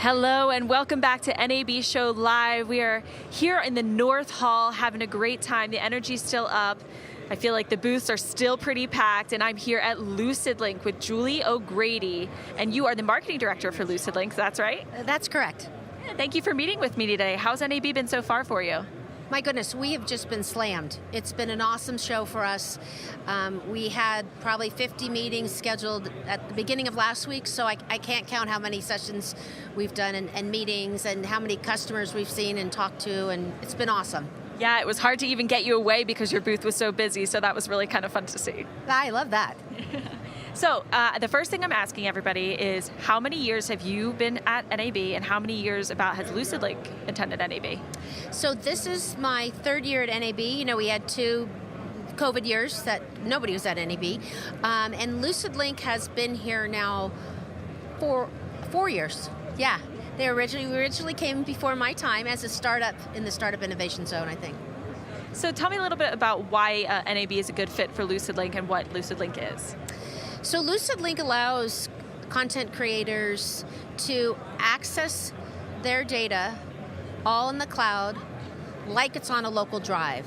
Hello and welcome back to NAB Show Live. We are here in the North Hall having a great time. The energy's still up. I feel like the booths are still pretty packed, and I'm here at LucidLink with Julie O'Grady. And you are the marketing director for LucidLink, that's right? That's correct. Yeah, thank you for meeting with me today. How's NAB been so far for you? My goodness, we have just been slammed. It's been an awesome show for us. We had probably 50 meetings scheduled at the beginning of last week, so I can't count how many sessions we've done and meetings and how many customers we've seen and talked to, and it's been awesome. Yeah, it was hard to even get you away because your booth was so busy, so that was really kind of fun to see. I love that. So the first thing I'm asking everybody is, how many years have you been at NAB, and how many years about has LucidLink attended NAB? So this is my third year at NAB. You know, we had 2 COVID years that nobody was at NAB. And LucidLink has been here now for 4 years. Yeah, we originally came before my time as a startup in the Startup Innovation Zone, I think. So tell me a little bit about why NAB is a good fit for LucidLink and what LucidLink is. So LucidLink allows content creators to access their data all in the cloud like it's on a local drive.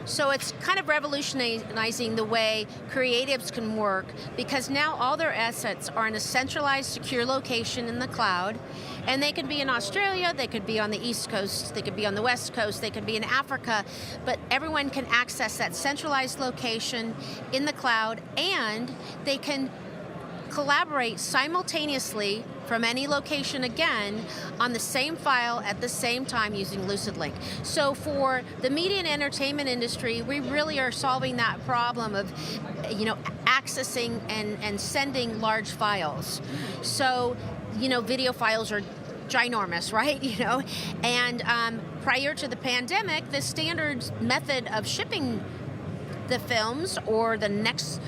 So it's kind of revolutionizing the way creatives can work, because now all their assets are in a centralized, secure location in the cloud, and they could be in Australia, they could be on the East Coast, they could be on the West Coast, they could be in Africa, but everyone can access that centralized location in the cloud, and they can collaborate simultaneously from any location again on the same file at the same time using LucidLink. So for the media and entertainment industry, we really are solving that problem of, accessing and sending large files. So, video files are ginormous, right? And prior to the pandemic, the standard method of shipping the films or the next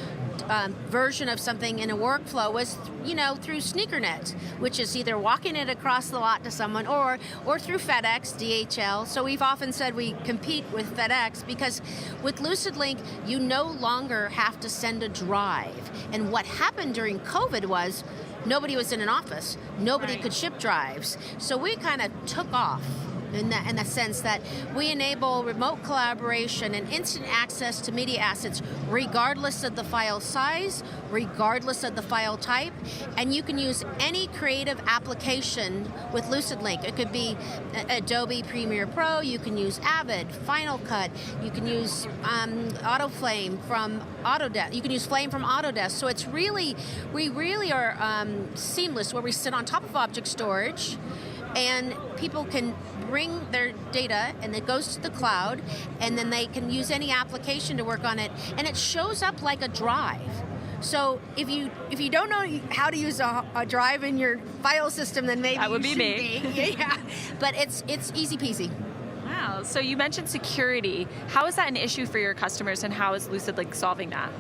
version of something in a workflow was, through SneakerNet, which is either walking it across the lot to someone or through FedEx, DHL. So we've often said we compete with FedEx because with LucidLink, you no longer have to send a drive. And what happened during COVID was nobody was in an office. Nobody could ship drives. So we kind of took off in the sense that we enable remote collaboration and instant access to media assets regardless of the file size, regardless of the file type, and you can use any creative application with LucidLink. It could be Adobe Premiere Pro, you can use Avid, Final Cut, you can use AutoFlame from Autodesk, you can use Flame from Autodesk. So it's we really are seamless, where we sit on top of object storage, and people can bring their data and it goes to the cloud, and then they can use any application to work on it, and it shows up like a drive. So if you don't know how to use a drive in your file system, then maybe that would be me. Yeah, but it's easy peasy. Wow. So you mentioned security. How is that an issue for your customers, and how is LucidLink solving that?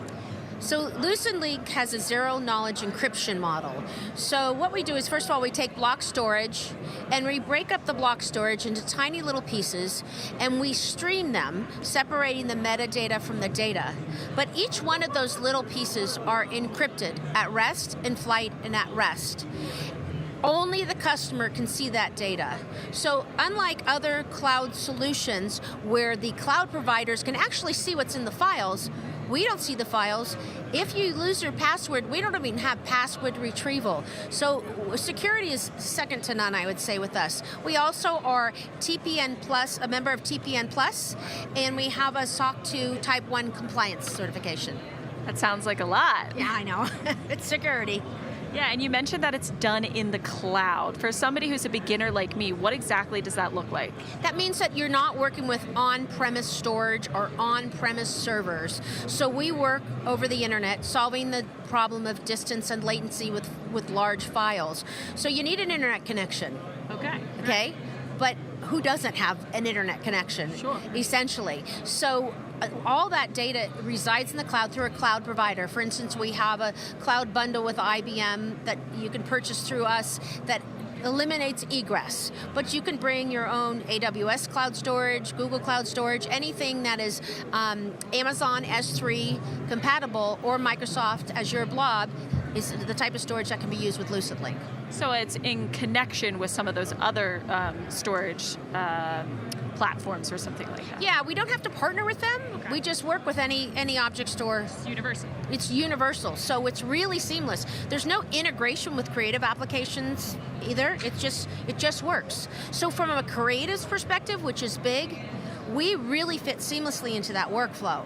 So LucidLink has a zero-knowledge encryption model. So what we do is, first of all, we take block storage, and we break up the block storage into tiny little pieces, and we stream them, separating the metadata from the data. But each one of those little pieces are encrypted at rest, in flight, and at rest. Only the customer can see that data. So unlike other cloud solutions where the cloud providers can actually see what's in the files, we don't see the files. If you lose your password, we don't even have password retrieval. So security is second to none, I would say, with us. We also are TPN Plus, a member of TPN Plus, and we have a SOC 2 Type 1 compliance certification. That sounds like a lot. Yeah, I know. It's security. Yeah, and you mentioned that it's done in the cloud. For somebody who's a beginner like me, what exactly does that look like? That means that you're not working with on-premise storage or on-premise servers. So we work over the internet, solving the problem of distance and latency with large files. So you need an internet connection. Okay? But who doesn't have an internet connection? Sure. Essentially. So all that data resides in the cloud through a cloud provider. For instance, we have a cloud bundle with IBM that you can purchase through us that eliminates egress, but you can bring your own AWS cloud storage, Google cloud storage, anything that is Amazon S3 compatible or Microsoft Azure Blob. is the type of storage that can be used with LucidLink. So it's in connection with some of those other storage platforms or something like that. Yeah, we don't have to partner with them. Okay. We just work with any object store. It's universal. It's universal, so it's really seamless. There's no integration with creative applications either. It just works. So from a creative's perspective, which is big, we really fit seamlessly into that workflow.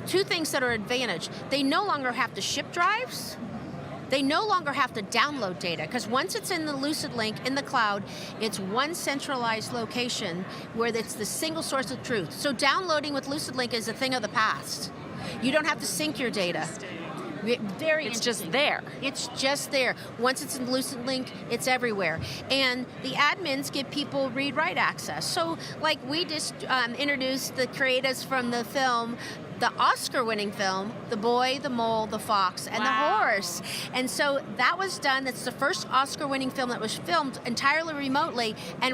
Two things that are advantage. They no longer have to ship drives. They no longer have to download data, because once it's in the LucidLink in the cloud, it's one centralized location where it's the single source of truth. So downloading with LucidLink is a thing of the past. You don't have to sync your data. It's just there. It's just there. Once it's in LucidLink, it's everywhere. And the admins give people read-write access. So like we just introduced the creatives from the film, the Oscar-winning film, The Boy, the Mole, the Fox, and the Horse. And so that was done. It's the first Oscar-winning film that was filmed entirely remotely and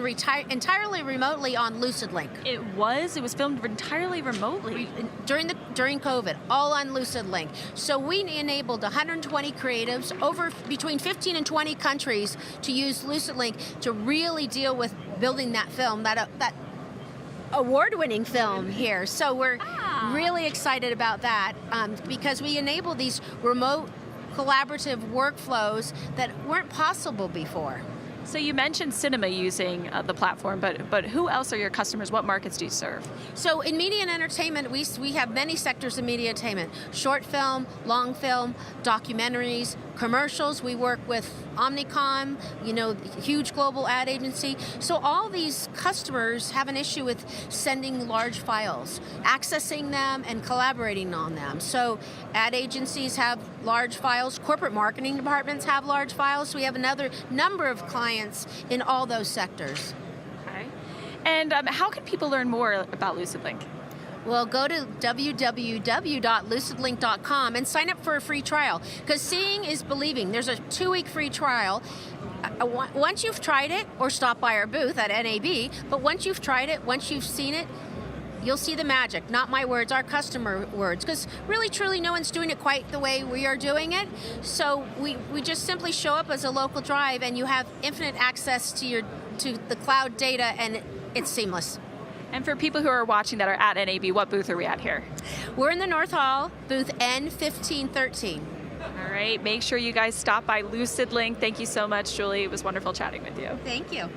entirely remotely on LucidLink. It was filmed entirely remotely. During COVID, all on LucidLink. So we enabled 120 creatives over between 15 and 20 countries to use LucidLink to really deal with building that film, that award-winning film here. So we're really excited about that because we enable these remote collaborative workflows that weren't possible before. So you mentioned cinema using the platform, but who else are your customers? What markets do you serve? So in media and entertainment, we have many sectors of media entertainment. Short film, long film, documentaries, commercials. We work with Omnicom, huge global ad agency. So all these customers have an issue with sending large files, accessing them and collaborating on them. So ad agencies have large files, corporate marketing departments have large files. So we have another number of clients in all those sectors. Okay. And how can people learn more about LucidLink? Well, go to www.lucidlink.com and sign up for a free trial, because seeing is believing. There's a 2-week free trial. Once you've tried it, or stop by our booth at NAB, but once you've tried it, once you've seen it, you'll see the magic. Not my words, our customer words, because really, truly, no one's doing it quite the way we are doing it. So we just simply show up as a local drive, and you have infinite access to the cloud data, and it's seamless. And for people who are watching that are at NAB, what booth are we at here? We're in the North Hall, booth N1513. All right, make sure you guys stop by LucidLink. Thank you so much, Julie. It was wonderful chatting with you. Thank you.